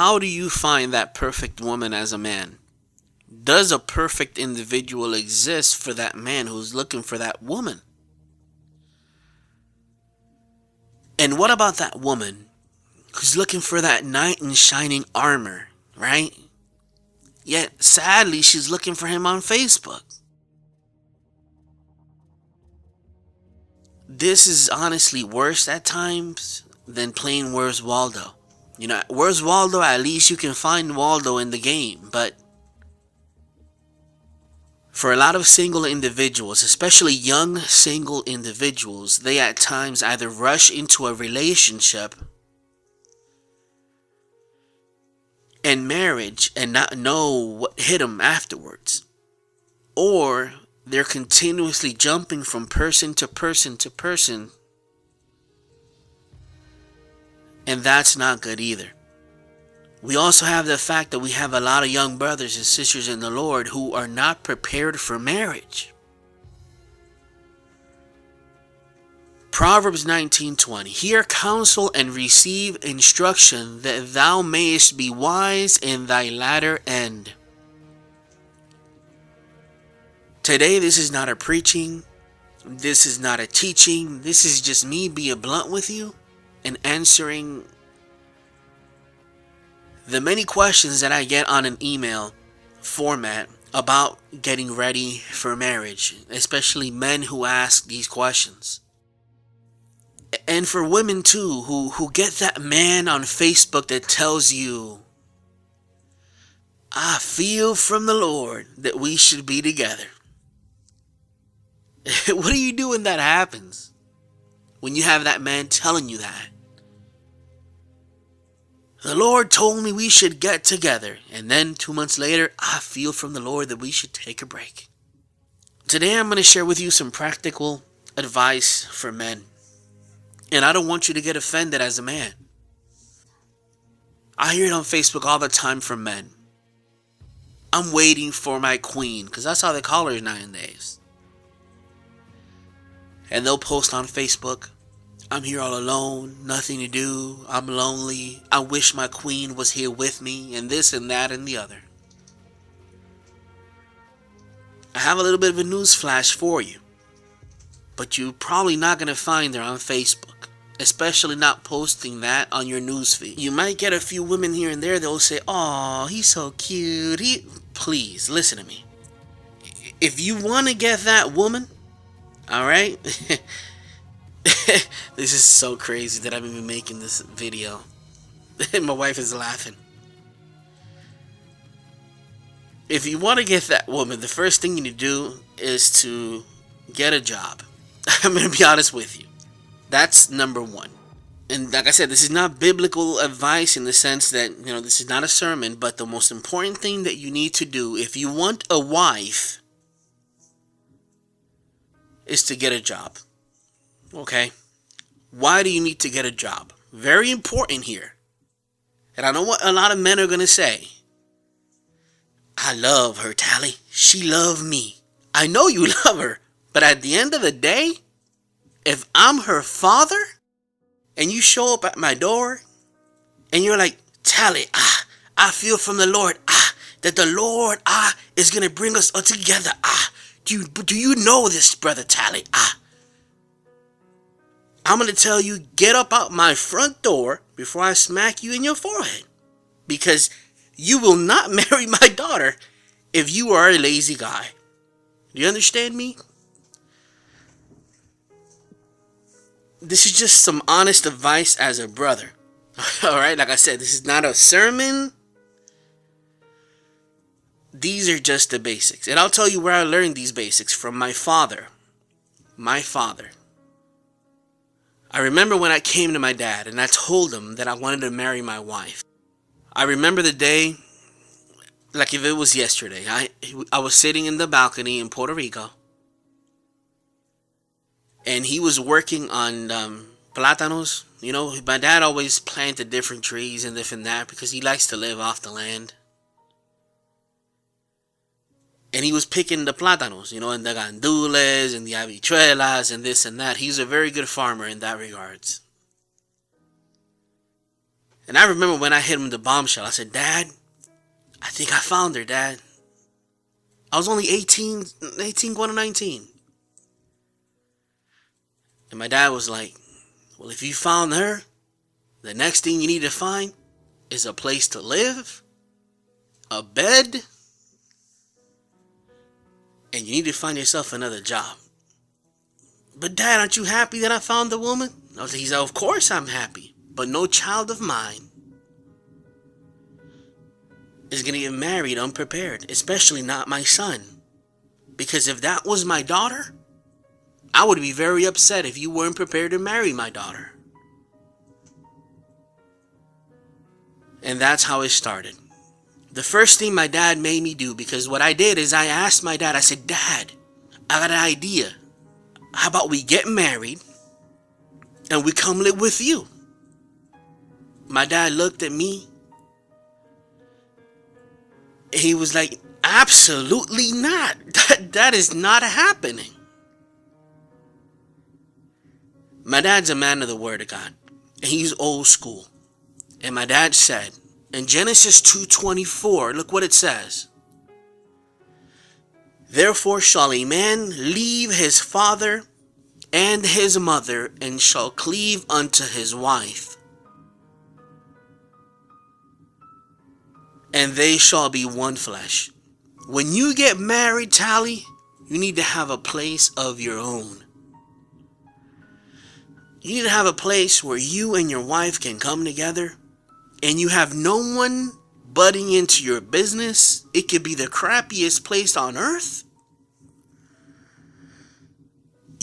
how do you find that perfect woman as a man? Does a perfect individual exist for that man who's looking for that woman? And what about that woman who's looking for that knight in shining armor, right? Yet, sadly, she's looking for him on Facebook. This is honestly worse at times than playing Where's Waldo. You know, Where's Waldo? At least you can find Waldo in the game. But for a lot of single individuals, especially young single individuals, they at times either rush into a relationship and marriage and not know what hit them afterwards. Or they're continuously jumping from person to person to person. And that's not good either. We also have the fact that we have a lot of young brothers and sisters in the Lord who are not prepared for marriage. Proverbs 19:20. Hear counsel and receive instruction, that thou mayest be wise in thy latter end. Today, this is not a preaching. This is not a teaching. This is just me being blunt with you and answering the many questions that I get on an email format about getting ready for marriage, especially men who ask these questions. And for women too, who get that man on Facebook that tells you, I feel from the Lord that we should be together. What do you do when that happens? When you have that man telling you that? The Lord told me we should get together. And then 2 months later, I feel from the Lord that we should take a break. Today I'm going to share with you some practical advice for men. And I don't want you to get offended as a man. I hear it on Facebook all the time from men. I'm waiting for my queen, because that's how they call her nowadays. And they'll post on Facebook, I'm here all alone, nothing to do, I'm lonely, I wish my queen was here with me, and this and that and the other. I have a little bit of a news flash for you. But you're probably not going to find her on Facebook, especially not posting that on your newsfeed. You might get a few women here and there that'll say, oh, he's so cute. Please, listen to me. If you want to get that woman, alright? This is so crazy that I'm even making this video. My wife is laughing. If you want to get that woman, the first thing you need to do is to get a job. I'm going to be honest with you. That's number one. And like I said, this is not biblical advice in the sense that, this is not a sermon, but the most important thing that you need to do if you want a wife is to get a job. Okay? Why do you need to get a job? Very important here. And I know what a lot of men are going to say. I love her, Tally. She loves me. I know you love her. But at the end of the day, if I'm her father, and you show up at my door, and you're like, Tally, I feel from the Lord, that the Lord, is going to bring us all together, do you know this, brother Tally, I'm going to tell you, get up out my front door before I smack you in your forehead. Because you will not marry my daughter if you are a lazy guy. Do you understand me? This is just some honest advice as a brother. Alright, like I said, this is not a sermon. These are just the basics. And I'll tell you where I learned these basics from my father. My father. I remember when I came to my dad and I told him that I wanted to marry my wife. I remember the day like if it was yesterday. I was sitting in the balcony in Puerto Rico. And he was working on plátanos. My dad always planted different trees and this and that because he likes to live off the land. And he was picking the plátanos, and the gandules and the habichuelas and this and that. He's a very good farmer in that regards. And I remember when I hit him the bombshell, I said, Dad, I think I found her, Dad. I was only 18 going to 19. And my dad was like, well, if you found her, the next thing you need to find is a place to live, a bed, and you need to find yourself another job. But Dad, aren't you happy that I found the woman? He said, of course I'm happy, but no child of mine is going to get married unprepared, especially not my son. Because if that was my daughter, I would be very upset if you weren't prepared to marry my daughter. And that's how it started. The first thing my dad made me do, because what I did is I asked my dad, I said, Dad, I got an idea. How about we get married and we come live with you? My dad looked at me. He was like, absolutely not. That is not happening. My dad's a man of the word of God. And he's old school. And my dad said, in Genesis 2:24, look what it says. Therefore shall a man leave his father and his mother, and shall cleave unto his wife, and they shall be one flesh. When you get married, Tally, you need to have a place of your own. You need to have a place where you and your wife can come together, and you have no one butting into your business. It could be the crappiest place on earth.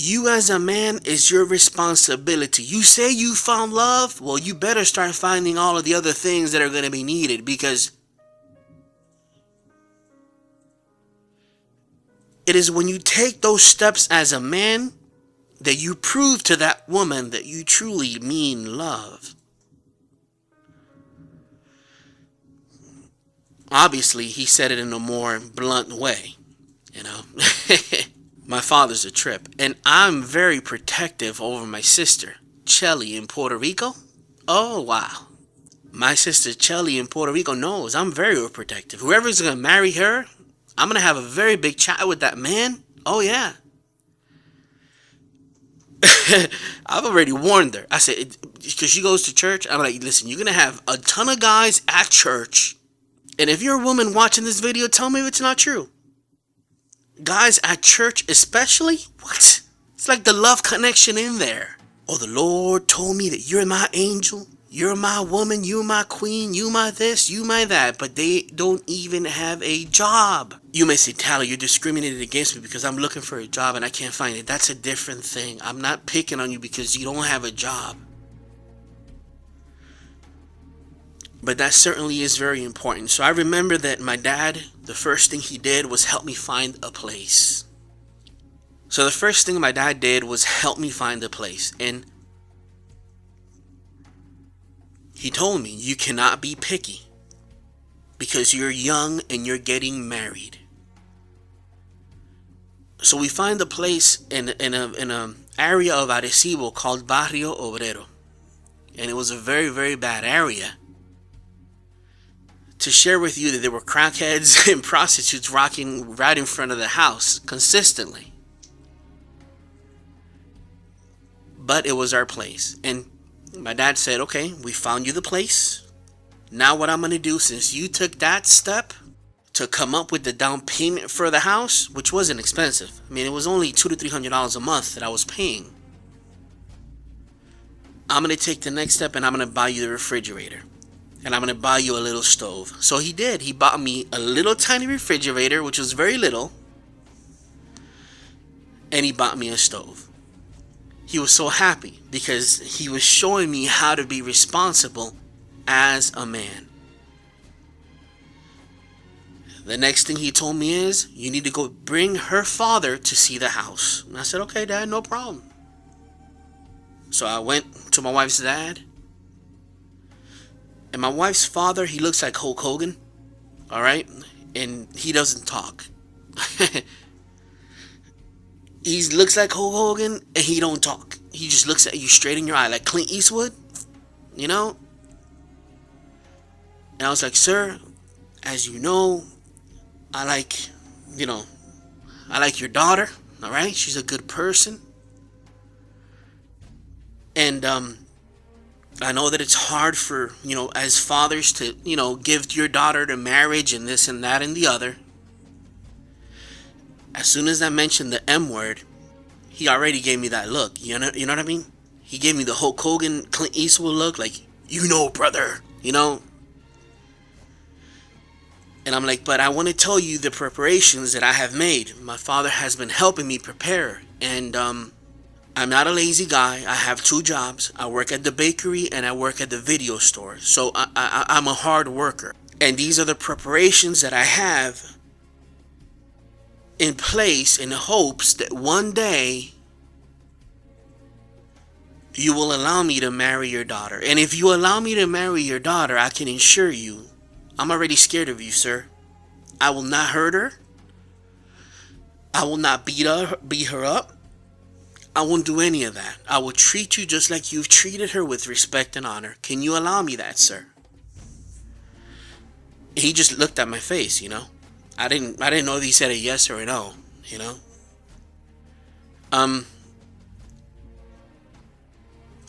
You as a man, is your responsibility. You say you found love, well, you better start finding all of the other things that are going to be needed, because it is when you take those steps as a man that you prove to that woman that you truly mean love. Obviously, he said it in a more blunt way, you know. My father's a trip, and I'm very protective over my sister, Chelly, in Puerto Rico. Oh, wow. My sister, Chelly, in Puerto Rico knows I'm very protective. Whoever's going to marry her, I'm going to have a very big chat with that man. Oh, yeah. I've already warned her. I said, because she goes to church, I'm like, listen, you're going to have a ton of guys at church. And if you're a woman watching this video, tell me if it's not true. Guys at church especially? What? It's like the love connection in there. Oh, the Lord told me that you're my angel, you're my woman, you're my queen, you my this, you my that. But they don't even have a job. You may say, Tyler, you're discriminated against me because I'm looking for a job and I can't find it. That's a different thing. I'm not picking on you because you don't have a job. But that certainly is very important. So I remember that my dad, the first thing he did was help me find a place. So the first thing my dad did was help me find a place. And he told me, you cannot be picky because you're young and you're getting married. So we find a place in an area of Arecibo called Barrio Obrero. And it was a very, very bad area. To share with you that there were crackheads and prostitutes rocking right in front of the house consistently. But it was our place. And my dad said, okay, we found you the place. Now what I'm going to do, since you took that step to come up with the down payment for the house, which wasn't expensive. I mean, it was only $200 to $300 a month that I was paying. I'm going to take the next step and I'm going to buy you the refrigerator. And I'm going to buy you a little stove. So he did. He bought me a little tiny refrigerator, which was very little. And he bought me a stove. He was so happy because he was showing me how to be responsible as a man. The next thing he told me is, you need to go bring her father to see the house. And I said, okay, Dad, no problem. So I went to my wife's dad. And my wife's father, he looks like Hulk Hogan, all right? And he doesn't talk. He looks like Hulk Hogan, and he don't talk. He just looks at you straight in your eye, like Clint Eastwood, you know? And I was like, sir, as you know, I like, you know, I like your daughter. All right. She's a good person. And, I know that it's hard for, as fathers to, give your daughter to marriage and this and that and the other. As soon as I mentioned the M word, he already gave me that look. You know what I mean? He gave me the Hulk Hogan, Clint Eastwood look, like, brother, And I'm like, but I want to tell you the preparations that I have made. My father has been helping me prepare. And I'm not a lazy guy. I have 2 jobs. I work at the bakery and I work at the video store. So I'm a hard worker. And these are the preparations that I have in place in hopes that one day you will allow me to marry your daughter. And if you allow me to marry your daughter, I can assure you, I'm already scared of you, sir. I will not hurt her. I will not beat her up. I won't do any of that. I will treat you just like you've treated her, with respect and honor. Can you allow me that, sir? He just looked at my face, I didn't know if he said a yes or a no,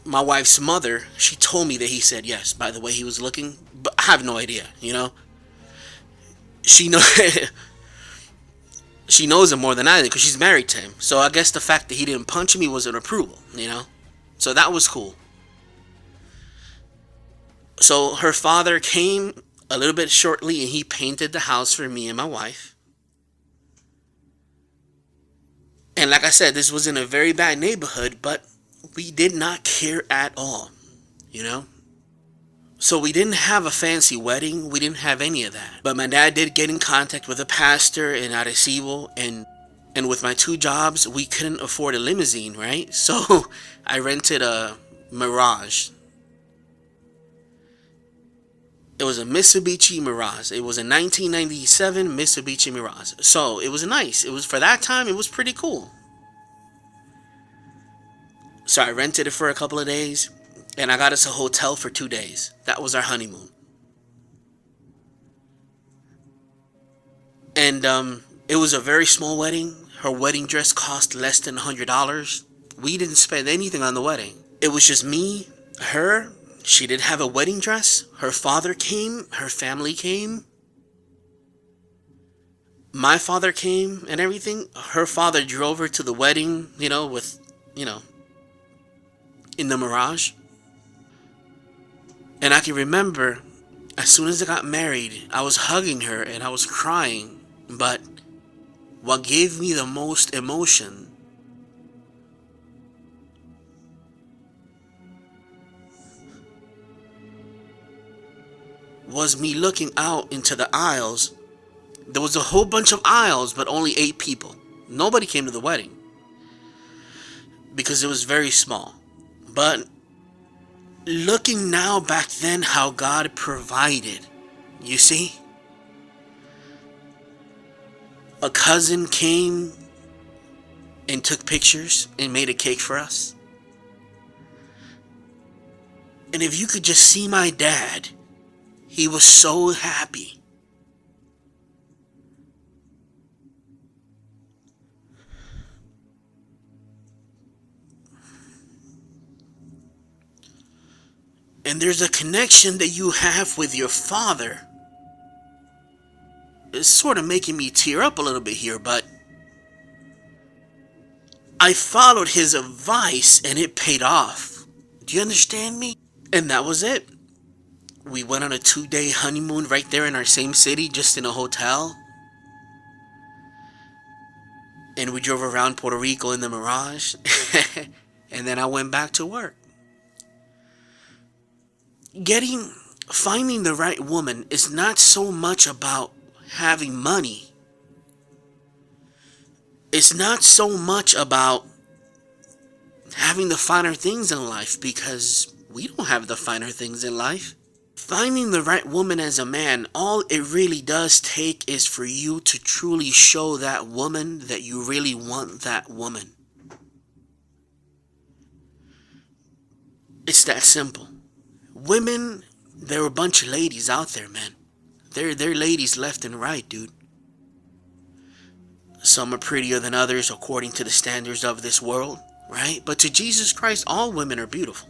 My wife's mother, she told me that he said yes by the way he was looking, but I have no idea, She know she knows him more than I do because she's married to him. So I guess the fact that he didn't punch me was an approval, So that was cool. So her father came a little bit shortly and he painted the house for me and my wife. And like I said, this was in a very bad neighborhood, but we did not care at all, So we didn't have a fancy wedding. We didn't have any of that. But my dad did get in contact with a pastor in Arecibo, and with my 2 jobs, we couldn't afford a limousine, right? So I rented a Mirage. It was a Mitsubishi Mirage. It was a 1997 Mitsubishi Mirage. So it was nice. It was, for that time, it was pretty cool. So I rented it for a couple of days, and I got us a hotel for 2 days. That was our honeymoon. And it was a very small wedding. Her wedding dress cost less than $100. We didn't spend anything on the wedding. It was just me, her. She did have a wedding dress. Her father came. Her family came. My father came and everything. Her father drove her to the wedding, in the Mirage. And I can remember, as soon as I got married, I was hugging her and I was crying. But what gave me the most emotion was me looking out into the aisles. There was a whole bunch of aisles, but only 8 people. Nobody came to the wedding because it was very small. But looking now back then, how God provided, you see? A cousin came and took pictures and made a cake for us. And if you could just see my dad, he was so happy. And there's a connection that you have with your father. It's sort of making me tear up a little bit here, but I followed his advice and it paid off. Do you understand me? And that was it. We went on a 2-day honeymoon right there in our same city, just in a hotel. And we drove around Puerto Rico in the Mirage. And then I went back to work. Finding the right woman is not so much about having money. It's not so much about having the finer things in life, because we don't have the finer things in life. Finding the right woman as a man, all it really does take is for you to truly show that woman that you really want that woman. It's that simple. Women There are a bunch of ladies out there, man. They're ladies left and right, dude. Some are prettier than others according to the standards of this world, right? But to Jesus Christ, all women are beautiful.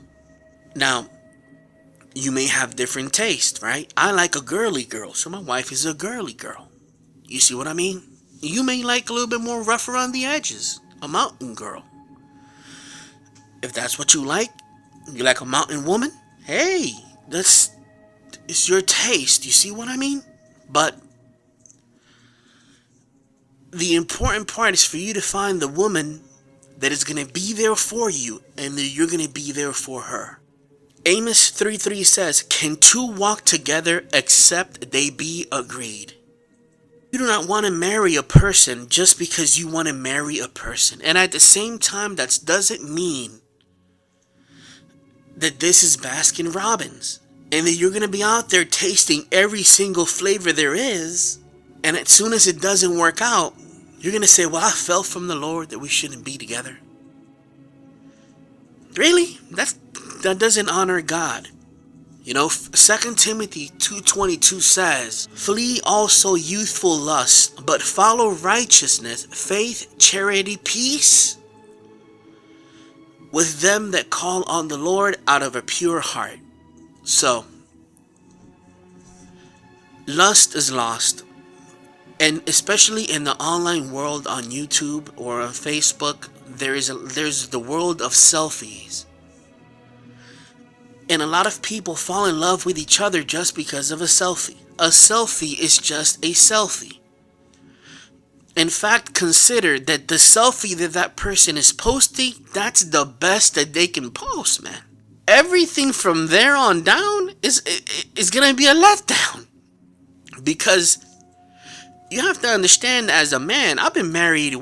Now, you may have different tastes, right? I like a girly girl, so my wife is a girly girl. You see what I mean? You may like a little bit more rough around the edges, a mountain girl. If that's what you like a mountain woman, hey, it's your taste, you see what I mean? But the important part is for you to find the woman that is going to be there for you and that you're going to be there for her. Amos 3:3 says, "Can two walk together except they be agreed?" You do not want to marry a person just because you want to marry a person. And at the same time, that doesn't mean that this is Baskin Robbins and that you're going to be out there tasting every single flavor there is. And as soon as it doesn't work out, you're going to say, well, I fell from the Lord that we shouldn't be together. Really? That doesn't honor God. You know, 2 Timothy 2:22 says, "Flee also youthful lust, but follow righteousness, faith, charity, peace with them that call on the Lord out of a pure heart." So, lust is lost. And especially in the online world on YouTube or on Facebook, there's the world of selfies. And a lot of people fall in love with each other just because of a selfie. A selfie is just a selfie. In fact, consider that the selfie that person is posting, that's the best that they can post, man. Everything from there on down is going to be a letdown. Because you have to understand, as a man, I've been married,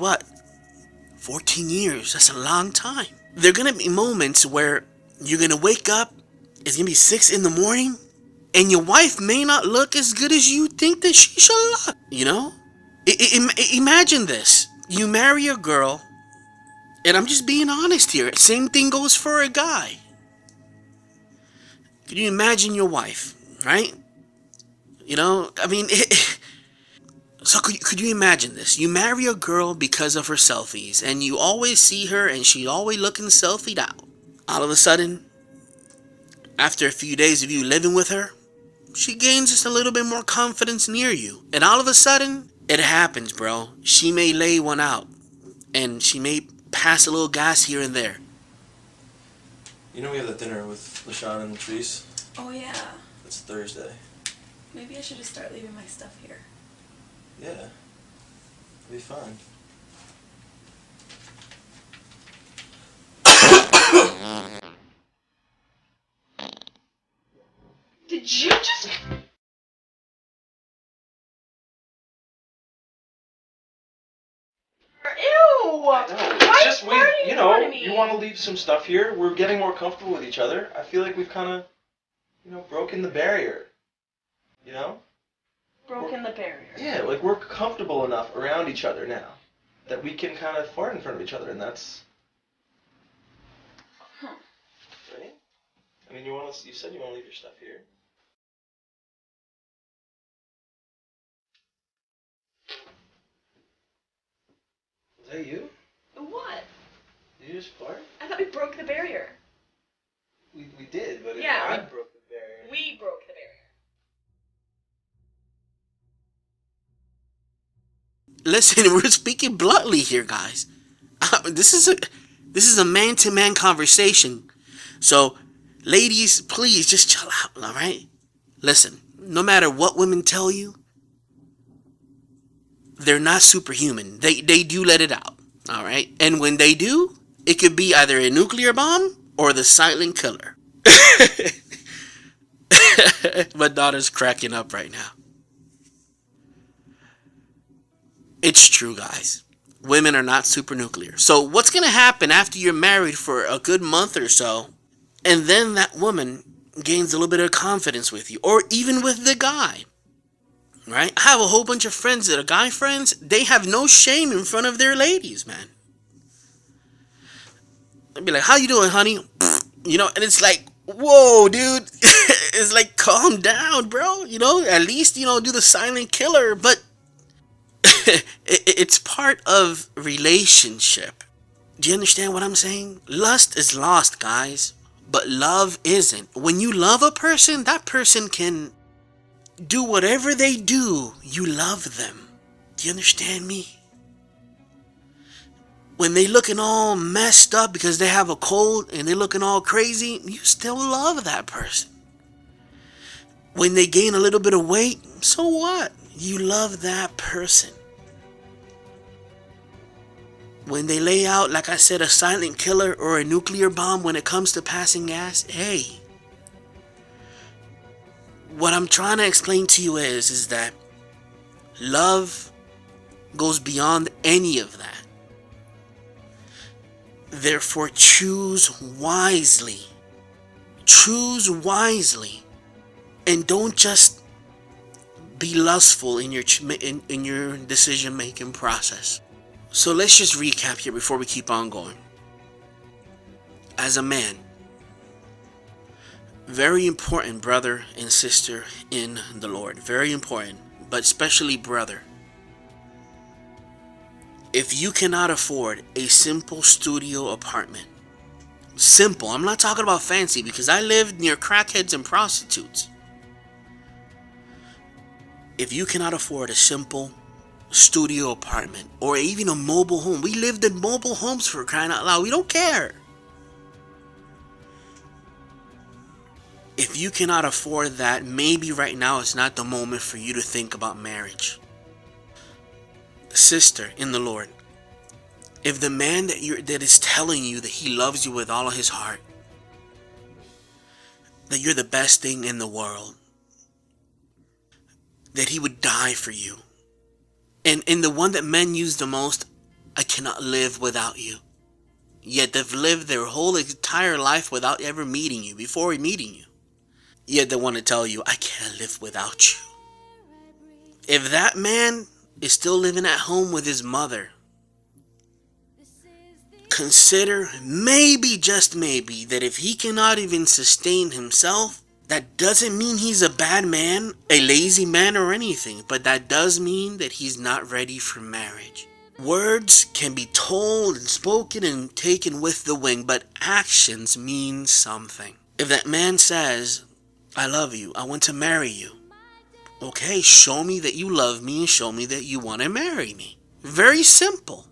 14 years. That's a long time. There are going to be moments where you're going to wake up, it's going to be 6 in the morning, and your wife may not look as good as you think that she should look, you know? Imagine this. You marry a girl, and I'm just being honest here. Same thing goes for a guy. Can you imagine your wife, right? You know, I mean, so could you imagine this? You marry a girl because of her selfies, and you always see her, and she's always looking selfied out. All of a sudden, after a few days of you living with her, she gains just a little bit more confidence near you. And all of a sudden, it happens, bro. She may lay one out, and she may pass a little gas here and there. You know we have that dinner with LaShawn and Latrice? Oh yeah. It's Thursday. Maybe I should just start leaving my stuff here. Yeah. It'll be fun. Did you just... Ew! I know. It's just you want to leave some stuff here. We're getting more comfortable with each other. I feel like we've kind of, broken the barrier. You know? Broken the barrier. Yeah, like we're comfortable enough around each other now that we can kind of fart in front of each other, and that's... Huh. Right? I mean, you said you want to leave your stuff here. Was that you? What? Did you just fart? I thought we broke the barrier. We did, but Yeah, I broke the barrier. We broke the barrier. Listen, we're speaking bluntly here, guys. This is a man-to-man conversation. So, ladies, please just chill out, all right? Listen, no matter what women tell you, they're not superhuman. They do let it out, all right? And when they do, it could be either a nuclear bomb or the silent killer. My daughter's cracking up right now. It's true, guys. Women are not super nuclear. So what's going to happen after you're married for a good month or so, and then that woman gains a little bit of confidence with you, or even with the guy, right? I have a whole bunch of friends that are guy friends. They have no shame in front of their ladies, man. They'll be like, how you doing, honey? You know, and it's like, whoa, dude. It's like, calm down, bro. At least, do the silent killer. But it's part of relationship. Do you understand what I'm saying? Lust is lost, guys. But love isn't. When you love a person, that person can do whatever they do. You love them. Do you understand me? When they looking all messed up because they have a cold and they looking all crazy, you still love that person. When they gain a little bit of weight, so what? You love that person. When they lay out, like I said, a silent killer or a nuclear bomb when it comes to passing gas, hey. What I'm trying to explain to you is that love goes beyond any of that. Therefore, choose wisely. Choose wisely. And don't just be lustful in your decision-making process. So let's just recap here before we keep on going. As a man, very important, brother and sister in the Lord. Very important, but especially brother. If you cannot afford a simple studio apartment, simple, I'm not talking about fancy, because I lived near crackheads and prostitutes. If you cannot afford a simple studio apartment or even a mobile home, we lived in mobile homes, for crying out loud, we don't care. If you cannot afford that, maybe right now is not the moment for you to think about marriage. Sister in the Lord, if the man that is telling you that he loves you with all of his heart, that you're the best thing in the world, that he would die for you, and the one that men use the most, I cannot live without you. Yet they've lived their whole entire life without ever meeting you, before meeting you. Yet they want to tell you, I can't live without you. If that man is still living at home with his mother, consider, maybe, just maybe, that if he cannot even sustain himself, that doesn't mean he's a bad man, a lazy man, or anything, but that does mean that he's not ready for marriage. Words can be told and spoken and taken with the wind, but actions mean something. If that man says, I love you, I want to marry you, okay, show me that you love me and show me that you want to marry me. Very simple.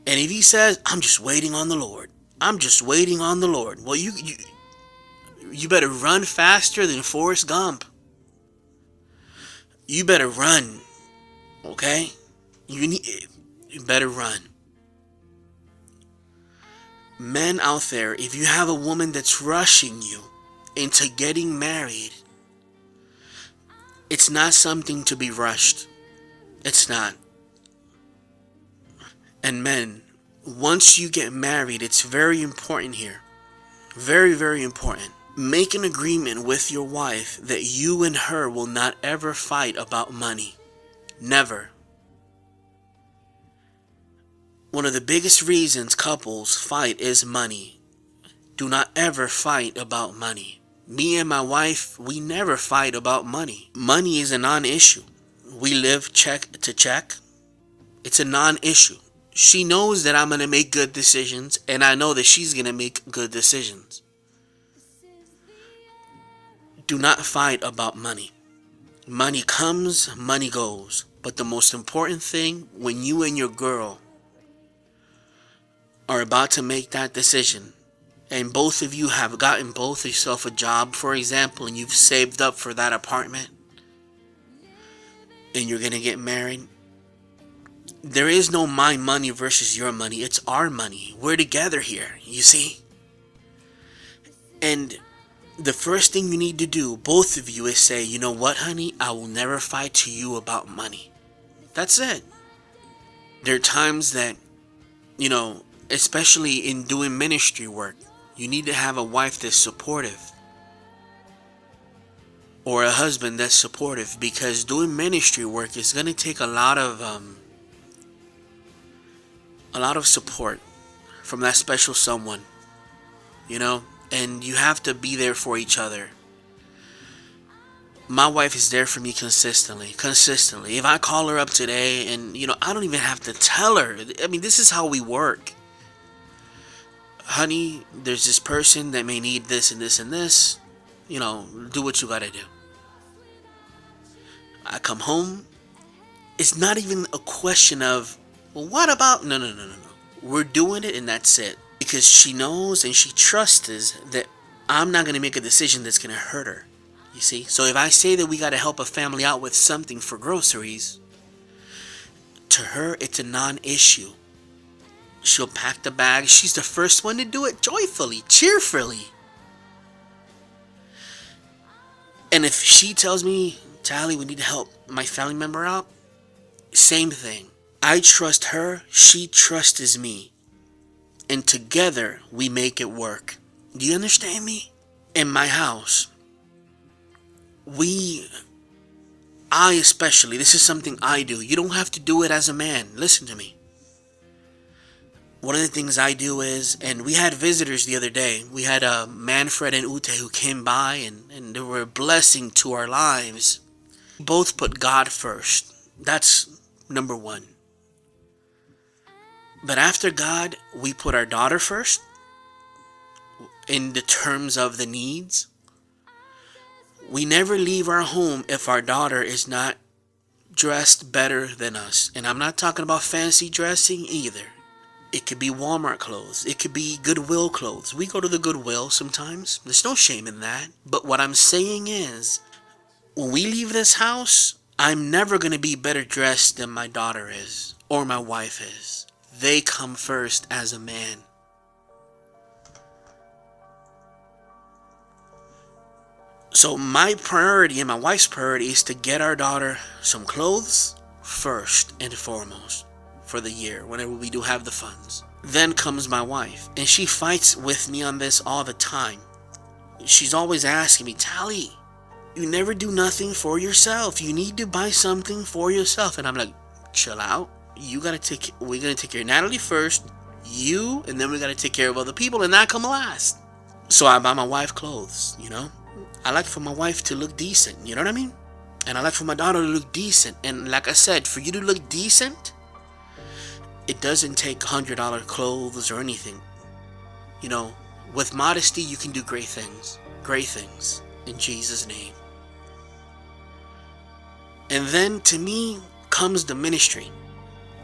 And if he says, I'm just waiting on the Lord, I'm just waiting on the Lord, well, you better run faster than Forrest Gump. You better run, okay? You better run. Men out there, if you have a woman that's rushing you into getting married, it's not something to be rushed. It's not. And men, once you get married, it's very important here. Very, very important. Make an agreement with your wife that you and her will not ever fight about money. Never. One of the biggest reasons couples fight is money. Do not ever fight about money. Me and my wife, we never fight about money. Money is a non-issue. We live check to check. It's a non-issue. She knows that I'm going to make good decisions, and I know that she's going to make good decisions. Do not fight about money. Money comes, money goes. But the most important thing, when you and your girl are about to make that decision, and both of you have gotten both yourself a job, for example, and you've saved up for that apartment, and you're going to get married, there is no my money versus your money. It's our money. We're together here, you see? And the first thing you need to do, both of you, is say, you know what, honey? I will never fight to you about money. That's it. There are times that, especially in doing ministry work, you need to have a wife that's supportive. Or a husband that's supportive, because doing ministry work is going to take a lot of support from that special someone. and you have to be there for each other. My wife is there for me consistently. If I call her up today and, I don't even have to tell her. I mean, this is how we work. Honey, there's this person that may need this and this and this. Do what you gotta do. I come home. It's not even a question of, well, what about? No. We're doing it and that's it. Because she knows and she trusts that I'm not gonna make a decision that's gonna hurt her. You see? So if I say that we gotta help a family out with something for groceries, to her it's a non-issue. She'll pack the bag. She's the first one to do it joyfully, cheerfully. And if she tells me, Tally, we need to help my family member out, same thing. I trust her, she trusts me. And together we make it work. Do you understand me? In my house, I especially, this is something I do. You don't have to do it as a man. Listen to me. One of the things I do is, and we had visitors the other day. We had Manfred and Ute who came by and they were a blessing to our lives. Both put God first. That's number one. But after God, we put our daughter first in the terms of the needs. We never leave our home if our daughter is not dressed better than us. And I'm not talking about fancy dressing either. It could be Walmart clothes. It could be Goodwill clothes. We go to the Goodwill sometimes. There's no shame in that. But what I'm saying is, when we leave this house, I'm never going to be better dressed than my daughter is or my wife is. They come first as a man. So my priority and my wife's priority is to get our daughter some clothes first and foremost for the year, whenever we do have the funds. Then comes my wife, and she fights with me on this all the time. She's always asking me, Tally, you never do nothing for yourself. You need to buy something for yourself. And I'm like, chill out. We're gonna take care of Natalie first, you, and then we gotta take care of other people, and that come last. So I buy my wife clothes, I like for my wife to look decent, you know what I mean? And I like for my daughter to look decent. And like I said, for you to look decent, it doesn't take $100 clothes or anything. With modesty, you can do great things. Great things. In Jesus' name. And then to me comes the ministry.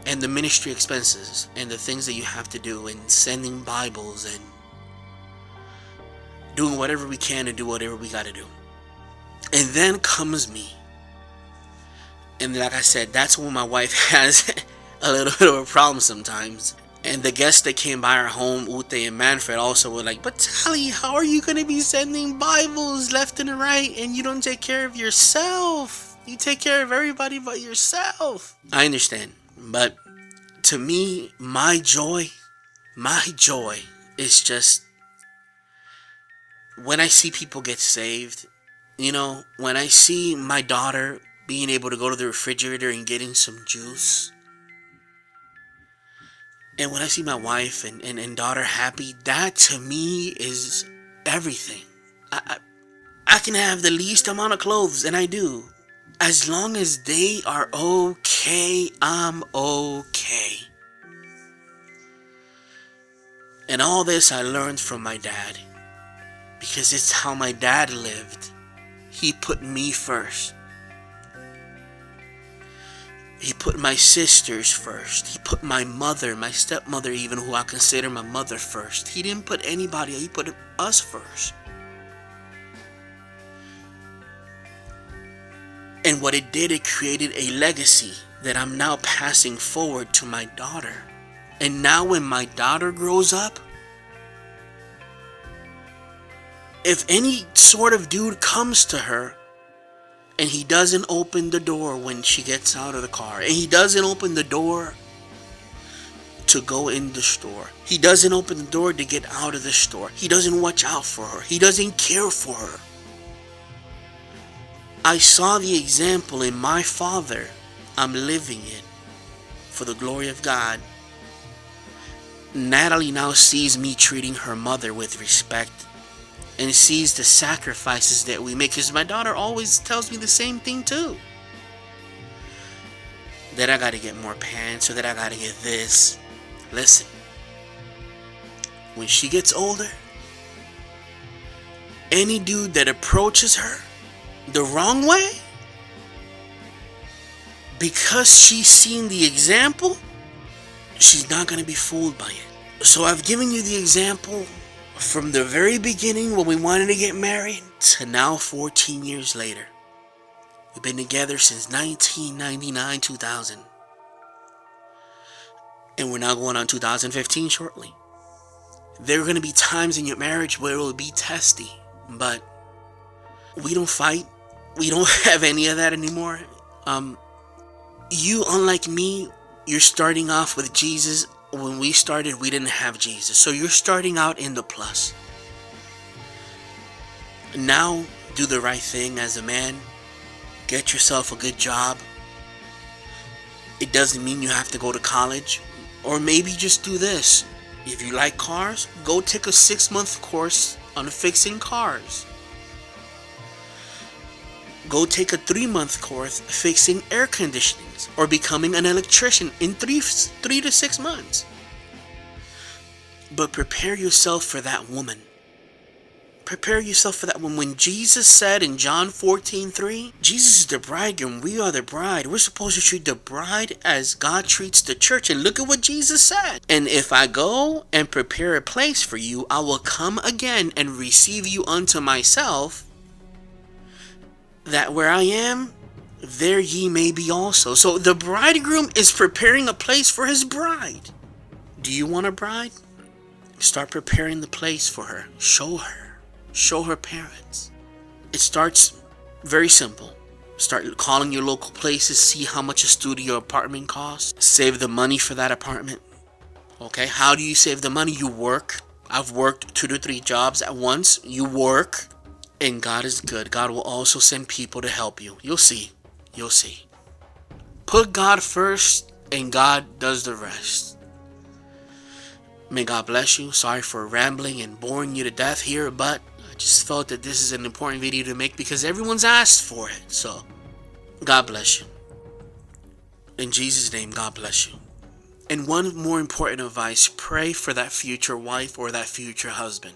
And the ministry expenses. And the things that you have to do. And sending Bibles. And doing whatever we can and do whatever we gotta do. And then comes me. And like I said, that's when my wife has a little bit of a problem sometimes. And the guests that came by our home, Ute and Manfred, also were like, but Tally, how are you going to be sending Bibles left and right and you don't take care of yourself? You take care of everybody but yourself. I understand. But to me, my joy is just when I see people get saved, when I see my daughter being able to go to the refrigerator and getting some juice. And when I see my wife and daughter happy, that to me is everything. I can have the least amount of clothes, and I do. As long as they are okay, I'm okay. And all this I learned from my dad. Because it's how my dad lived. He put me first. He put my sisters first. He put my mother, my stepmother even, who I consider my mother, first. He didn't put anybody, he put us first. And what it did, it created a legacy that I'm now passing forward to my daughter. And now when my daughter grows up, if any sort of dude comes to her, and he doesn't open the door when she gets out of the car, and he doesn't open the door to go in the store, he doesn't open the door to get out of the store, he doesn't watch out for her, he doesn't care for her. I saw the example in my father. I'm living it for the glory of God. Natalie now sees me treating her mother with respect and sees the sacrifices that we make. Because my daughter always tells me the same thing too. That I gotta get more pants, or that I gotta get this. Listen, when she gets older, any dude that approaches her the wrong way, because she's seen the example, she's not gonna be fooled by it. So I've given you the example from the very beginning when we wanted to get married to now 14 years later. We've been together since 1999, 2000. And we're now going on 2015 shortly. There are going to be times in your marriage where it will be testy, but we don't fight. We don't have any of that anymore. You, unlike me, you're starting off with Jesus. When we started, we didn't have Jesus. So you're starting out in the plus. Now, do the right thing as a man. Get yourself a good job. It doesn't mean you have to go to college. Or maybe just do this. If you like cars, go take a 6-month course on fixing cars. Go take a 3-month course fixing air conditionings or becoming an electrician in 3 to 6 months. But prepare yourself for that woman. Prepare yourself for that one. When Jesus said in John 14:3, Jesus is the bridegroom, we are the bride. We're supposed to treat the bride as God treats the church. And look at what Jesus said. And if I go and prepare a place for you, I will come again and receive you unto myself, that where I am, there ye may be also. So the bridegroom is preparing a place for his bride. Do you want a bride? Start preparing the place for her. Show her. Show her parents. It starts very simple. Start calling your local places, see how much a studio apartment costs. Save the money for that apartment. Okay, how do you save the money? You work. I've worked 2 to 3 jobs at once. You work, and God is good. God will also send people to help you. You'll see. You'll see. Put God first, and God does the rest. May God bless you. Sorry for rambling and boring you to death here, but I just felt that this is an important video to make because everyone's asked for it. So, God bless you. In Jesus' name, God bless you. And one more important advice, pray for that future wife or that future husband.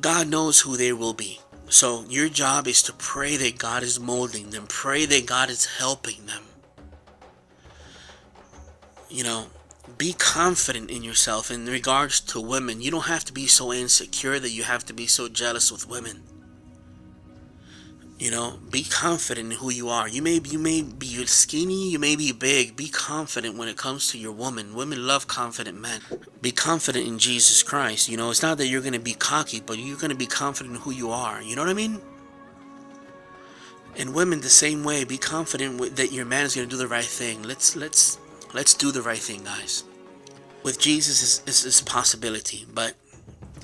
God knows who they will be. So your job is to pray that God is molding them. Pray that God is helping them. You know, be confident in yourself. In regards to women, you don't have to be so insecure that you have to be so jealous with women. You know, be confident in who you are. You may be skinny, you may be big. Be confident when it comes to your woman. Women love confident men. Be confident in Jesus Christ. You know, it's not that you're going to be cocky, but you're going to be confident in who you are. You know what I mean? And women the same way. Be confident that your man is going to do the right thing. Let's do the right thing, guys. With Jesus, it's a possibility, but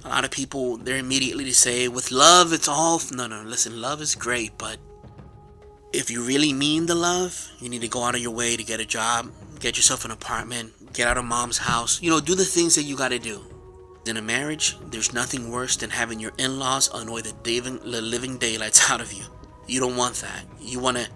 a lot of people, they're immediately to say, with love, it's all... No, listen, love is great, but if you really mean the love, you need to go out of your way to get a job, get yourself an apartment, get out of mom's house. You know, do the things that you got to do. In a marriage, there's nothing worse than having your in-laws annoy the living daylights out of you. You don't want that. You want to...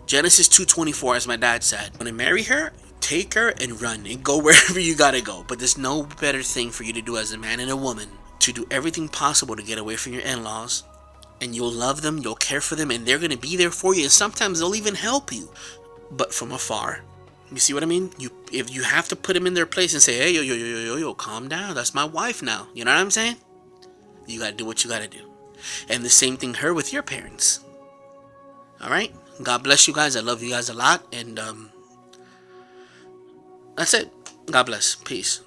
Genesis 2:24, as my dad said, when I marry her, take her and run and go wherever you got to go. But there's no better thing for you to do as a man and a woman to do everything possible to get away from your in-laws, and you'll love them, you'll care for them, and they're going to be there for you, and sometimes they'll even help you, but from afar. You see what I mean? If you have to put them in their place and say, hey, yo, calm down, that's my wife now, you know what I'm saying? You got to do what you got to do. And the same thing her with your parents. Alright? God bless you guys. I love you guys a lot, and that's it. God bless. Peace.